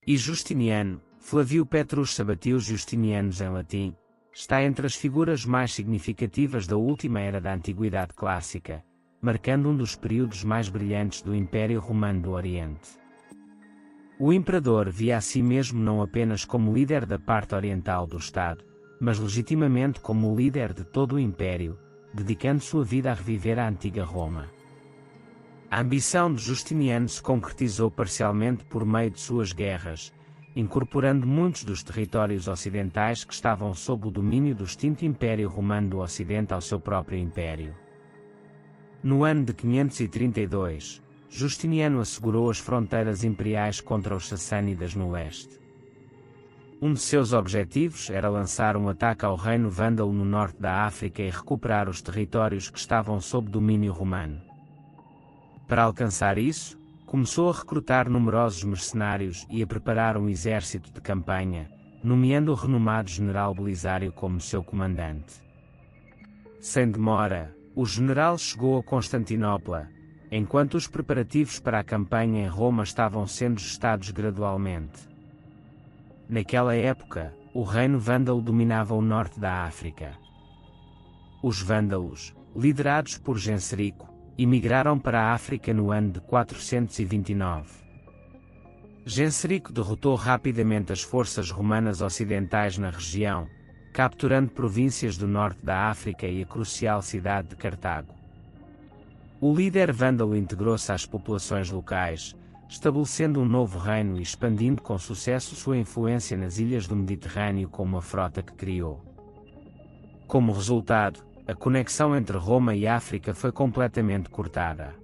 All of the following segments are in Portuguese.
E Justiniano, Flavio Petrus Sabatius Justinianus em latim, está entre as figuras mais significativas da última era da Antiguidade Clássica, marcando um dos períodos mais brilhantes do Império Romano do Oriente. O imperador via a si mesmo não apenas como líder da parte oriental do Estado, mas legitimamente como o líder de todo o Império, dedicando sua vida a reviver a antiga Roma. A ambição de Justiniano se concretizou parcialmente por meio de suas guerras, incorporando muitos dos territórios ocidentais que estavam sob o domínio do extinto Império Romano do Ocidente ao seu próprio império. No ano de 532, Justiniano assegurou as fronteiras imperiais contra os sassânidas no leste. Um de seus objetivos era lançar um ataque ao reino vândalo no norte da África e recuperar os territórios que estavam sob domínio romano. Para alcançar isso, começou a recrutar numerosos mercenários e a preparar um exército de campanha, nomeando o renomado general Belisário como seu comandante. Sem demora, o general chegou a Constantinopla, enquanto os preparativos para a campanha em Roma estavam sendo gestados gradualmente. Naquela época, o reino vândalo dominava o norte da África. Os vândalos, liderados por Genserico, emigraram para a África no ano de 429. Genserico derrotou rapidamente as forças romanas ocidentais na região, capturando províncias do norte da África e a crucial cidade de Cartago. O líder vândalo integrou-se às populações locais, estabelecendo um novo reino e expandindo com sucesso sua influência nas ilhas do Mediterrâneo com uma frota que criou. Como resultado, a conexão entre Roma e África foi completamente cortada.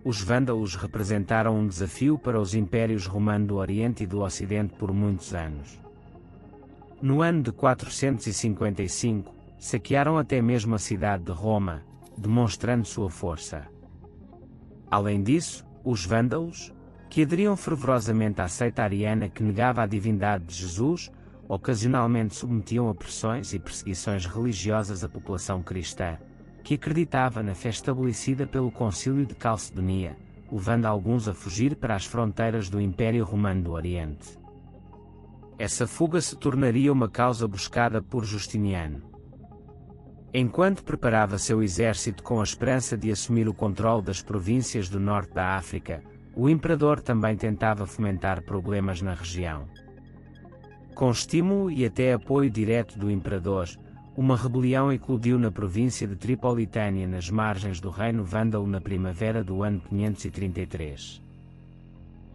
Os vândalos representaram um desafio para os impérios romano do Oriente e do Ocidente por muitos anos. No ano de 455, saquearam até mesmo a cidade de Roma, demonstrando sua força. Além disso, os vândalos, que aderiam fervorosamente à seita ariana que negava a divindade de Jesus, ocasionalmente submetiam a pressões e perseguições religiosas a população cristã, que acreditava na fé estabelecida pelo Concílio de Calcedonia, levando alguns a fugir para as fronteiras do Império Romano do Oriente. Essa fuga se tornaria uma causa buscada por Justiniano. Enquanto preparava seu exército com a esperança de assumir o controle das províncias do norte da África, o imperador também tentava fomentar problemas na região. Com estímulo e até apoio direto do imperador, uma rebelião eclodiu na província de Tripolitânia nas margens do reino vândalo na primavera do ano 533.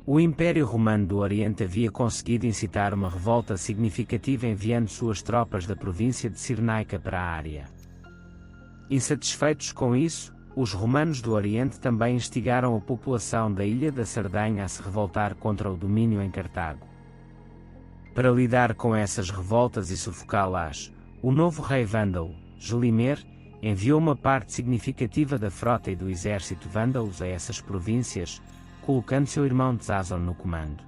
O Império Romano do Oriente havia conseguido incitar uma revolta significativa enviando suas tropas da província de Cirenaica para a área. Insatisfeitos com isso, os romanos do Oriente também instigaram a população da ilha da Sardenha a se revoltar contra o domínio em Cartago. Para lidar com essas revoltas e sufocá-las, o novo rei vândalo, Gelimer, enviou uma parte significativa da frota e do exército vândalos a essas províncias, colocando seu irmão Tzazon no comando.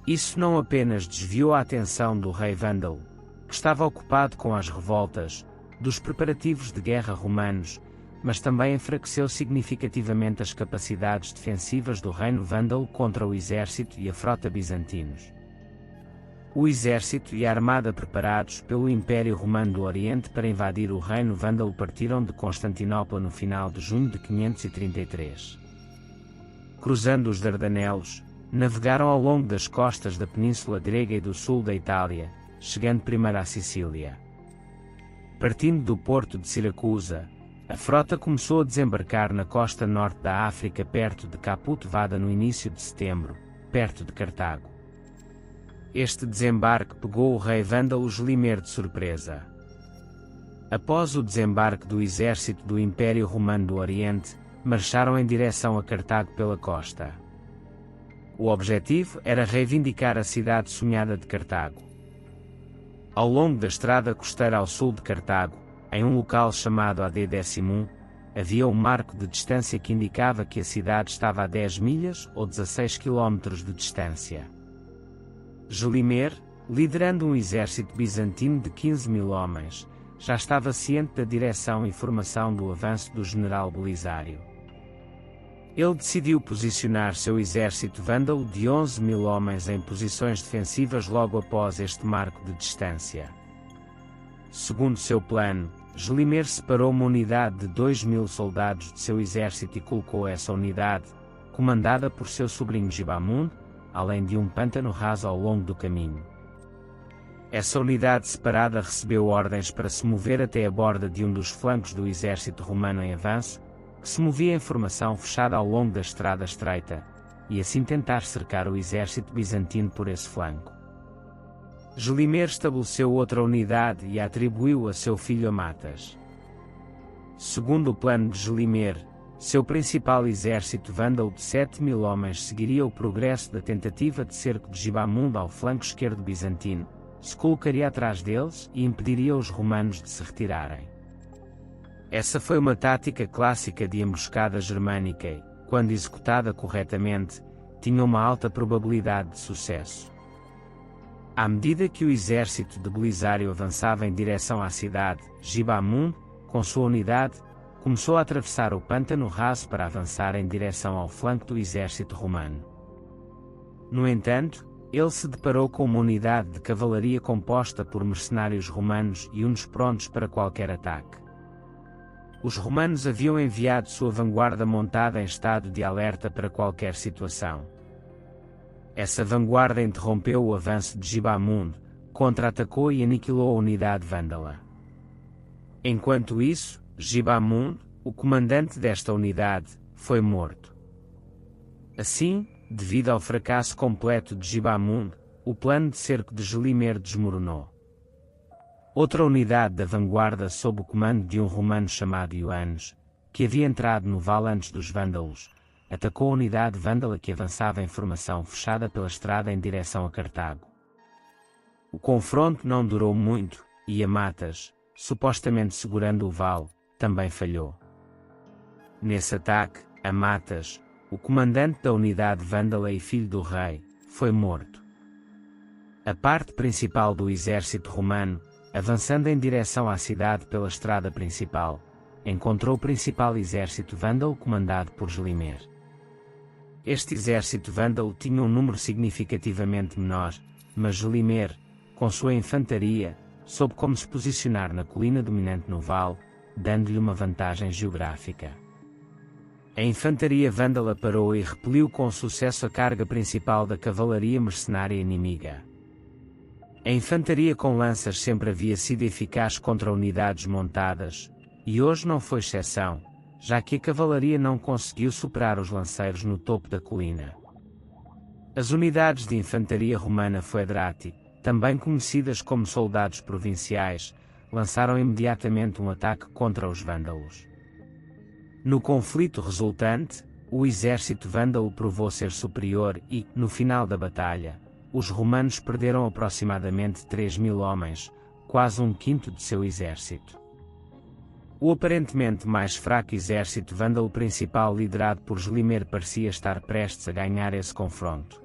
Isso não apenas desviou a atenção do rei vândalo, que estava ocupado com as revoltas, dos preparativos de guerra romanos, mas também enfraqueceu significativamente as capacidades defensivas do reino vândalo contra o exército e a frota bizantinos. O exército e a armada preparados pelo Império Romano do Oriente para invadir o reino vândalo partiram de Constantinopla no final de junho de 533. Cruzando os Dardanelos, navegaram ao longo das costas da Península Grega e do sul da Itália, chegando primeiro à Sicília. Partindo do porto de Siracusa, a frota começou a desembarcar na costa norte da África perto de Caput Vada no início de setembro, perto de Cartago. Este desembarque pegou o rei vândalo Gelimer de surpresa. Após o desembarque do exército do Império Romano do Oriente, marcharam em direção a Cartago pela costa. O objetivo era reivindicar a cidade sonhada de Cartago. Ao longo da estrada costeira ao sul de Cartago, em um local chamado AD-11, havia um marco de distância que indicava que a cidade estava a 10 milhas ou 16 quilómetros de distância. Gelimer, liderando um exército bizantino de 15.000 homens, já estava ciente da direção e formação do avanço do general Belisário. Ele decidiu posicionar seu exército vândalo de 11.000 homens em posições defensivas logo após este marco de distância. Segundo seu plano, Gelimer separou uma unidade de 2.000 soldados de seu exército e colocou essa unidade, comandada por seu sobrinho Gibamund, além de um pântano raso ao longo do caminho. Essa unidade separada recebeu ordens para se mover até a borda de um dos flancos do exército romano em avanço, que se movia em formação fechada ao longo da estrada estreita, e assim tentar cercar o exército bizantino por esse flanco. Gelimer estabeleceu outra unidade e a atribuiu a seu filho Amatas. Segundo o plano de Gelimer, seu principal exército vândalo de 7.000 homens seguiria o progresso da tentativa de cerco de Gibamund ao flanco esquerdo bizantino, se colocaria atrás deles e impediria os romanos de se retirarem. Essa foi uma tática clássica de emboscada germânica e, quando executada corretamente, tinha uma alta probabilidade de sucesso. À medida que o exército de Belisário avançava em direção à cidade, Gibamund, com sua unidade, começou a atravessar o pântano raso para avançar em direção ao flanco do exército romano. No entanto, ele se deparou com uma unidade de cavalaria composta por mercenários romanos e uns prontos para qualquer ataque. Os romanos haviam enviado sua vanguarda montada em estado de alerta para qualquer situação. Essa vanguarda interrompeu o avanço de Gibamund, contra-atacou e aniquilou a unidade vândala. Enquanto isso, Gibamund, o comandante desta unidade, foi morto. Assim, devido ao fracasso completo de Gibamund, o plano de cerco de Gelimer desmoronou. Outra unidade da vanguarda sob o comando de um romano chamado Ioannes, que havia entrado no vale antes dos vândalos, atacou a unidade vândala que avançava em formação fechada pela estrada em direção a Cartago. O confronto não durou muito, e Amatas, supostamente segurando o vale, também falhou. Nesse ataque, Amatas, o comandante da unidade vândala e filho do rei, foi morto. A parte principal do exército romano, avançando em direção à cidade pela estrada principal, encontrou o principal exército vândalo comandado por Gelimer. Este exército vândalo tinha um número significativamente menor, mas Gelimer, com sua infantaria, soube como se posicionar na colina dominante no vale, dando-lhe uma vantagem geográfica. A infantaria vândala parou e repeliu com sucesso a carga principal da cavalaria mercenária inimiga. A infantaria com lanças sempre havia sido eficaz contra unidades montadas, e hoje não foi exceção, já que a cavalaria não conseguiu superar os lanceiros no topo da colina. As unidades de infantaria romana Foedrati, também conhecidas como soldados provinciais, lançaram imediatamente um ataque contra os vândalos. No conflito resultante, o exército vândalo provou ser superior e, no final da batalha, os romanos perderam aproximadamente 3.000 homens, quase um quinto de seu exército. O aparentemente mais fraco exército vândalo principal liderado por Gelimer parecia estar prestes a ganhar esse confronto.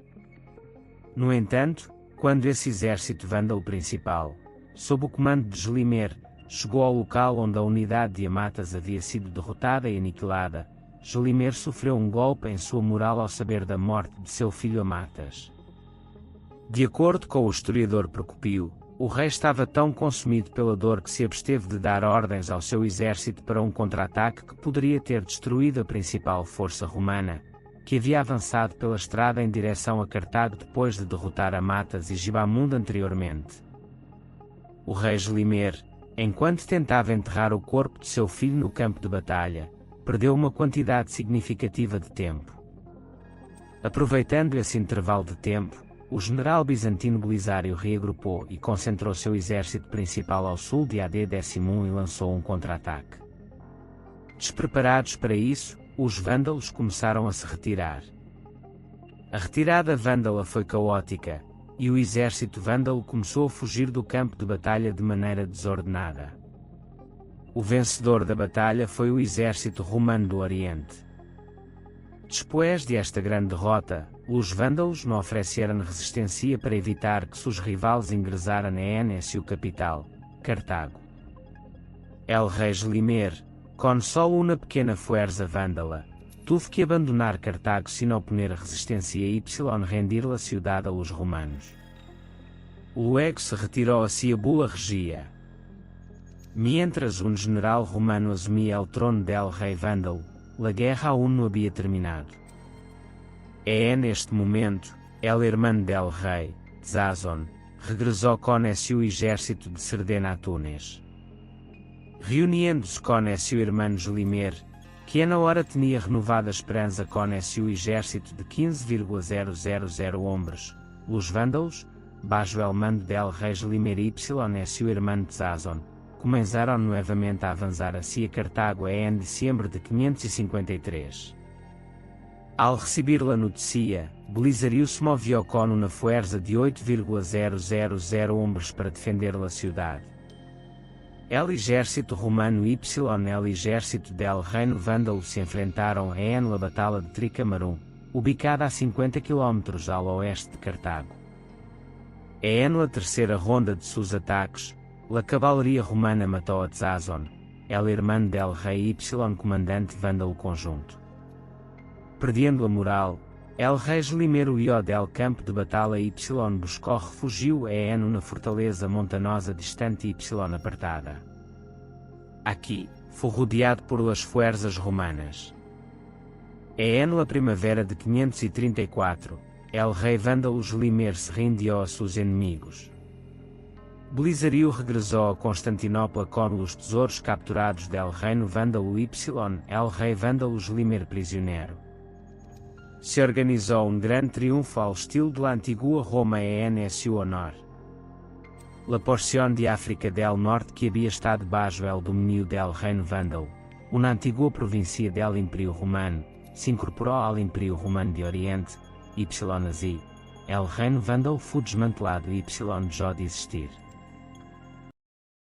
No entanto, quando esse exército vândalo principal, sob o comando de Gelimer, chegou ao local onde a unidade de Amatas havia sido derrotada e aniquilada, Gelimer sofreu um golpe em sua moral ao saber da morte de seu filho Amatas. De acordo com o historiador Procopio, o rei estava tão consumido pela dor que se absteve de dar ordens ao seu exército para um contra-ataque que poderia ter destruído a principal força romana, que havia avançado pela estrada em direção a Cartago depois de derrotar Amatas e Gibamund anteriormente. O rei Gelimer, enquanto tentava enterrar o corpo de seu filho no campo de batalha, perdeu uma quantidade significativa de tempo. Aproveitando esse intervalo de tempo, o general bizantino Belisário reagrupou e concentrou seu exército principal ao sul de AD-11 e lançou um contra-ataque. Despreparados para isso, os vândalos começaram a se retirar. A retirada vândala foi caótica, e o exército vândalo começou a fugir do campo de batalha de maneira desordenada. O vencedor da batalha foi o exército romano do Oriente. Depois de esta grande derrota, os vândalos não ofereceram resistência para evitar que seus rivais ingressaram na sua capital, Cartago. El rei Gelimer, com só uma pequena força vândala, tuvo que abandonar Cartago sin oponer resistência y rendir la ciudad a los romanos. Luego se retiró hacia Bula Regia. Mientras un general romano asumía el trono del rey vándalo, la guerra aún no había terminado. En este momento, el hermano del rey, Zazón, regresó con su ejército de Cerdena a Túnez. Reuniendo-se con su hermano Jolimer, que na hora tinha renovada esperança com seu exército de 15,000 hombres, os vândalos, bajo el mando del rei Jolimer y seu irmão Zazón, começaram novamente a avançar hacia Cartago em dezembro de 553. Ao receber a notícia, Belisario se moveu com uma força de 8,000 hombres para defender a cidade. El ejército romano y el ejército del reino vándalo se enfrentaram en la Batalha de Tricamarum, ubicada a 50 km al oeste de Cartago. En la terceira ronda de seus ataques, la cavalaria romana matou a Zazón, el hermano del rei y comandante vándalo conjunto. Perdendo a moral, el rei Jolimer huyó del campo de batalha y buscou refúgio en uma fortaleza montanosa distante y apartada. Aqui, foi rodeado por las fuerzas romanas. En la primavera de 534, el rei vándalo Jolimer se rindió a seus inimigos. Belisario regressou a Constantinopla com os tesouros capturados del reino vándalo y el rei vándalo Jolimer prisioneiro. Se organizou grande triunfo ao estilo da antiga Roma en seu honor. La porción de África del Norte que había estado bajo el dominio del reino vándalo, una antigua provincia del Imperio Romano, se incorporou ao Imperio Romano de Oriente, y así, el reino vándalo foi desmantelado y dejó de existir.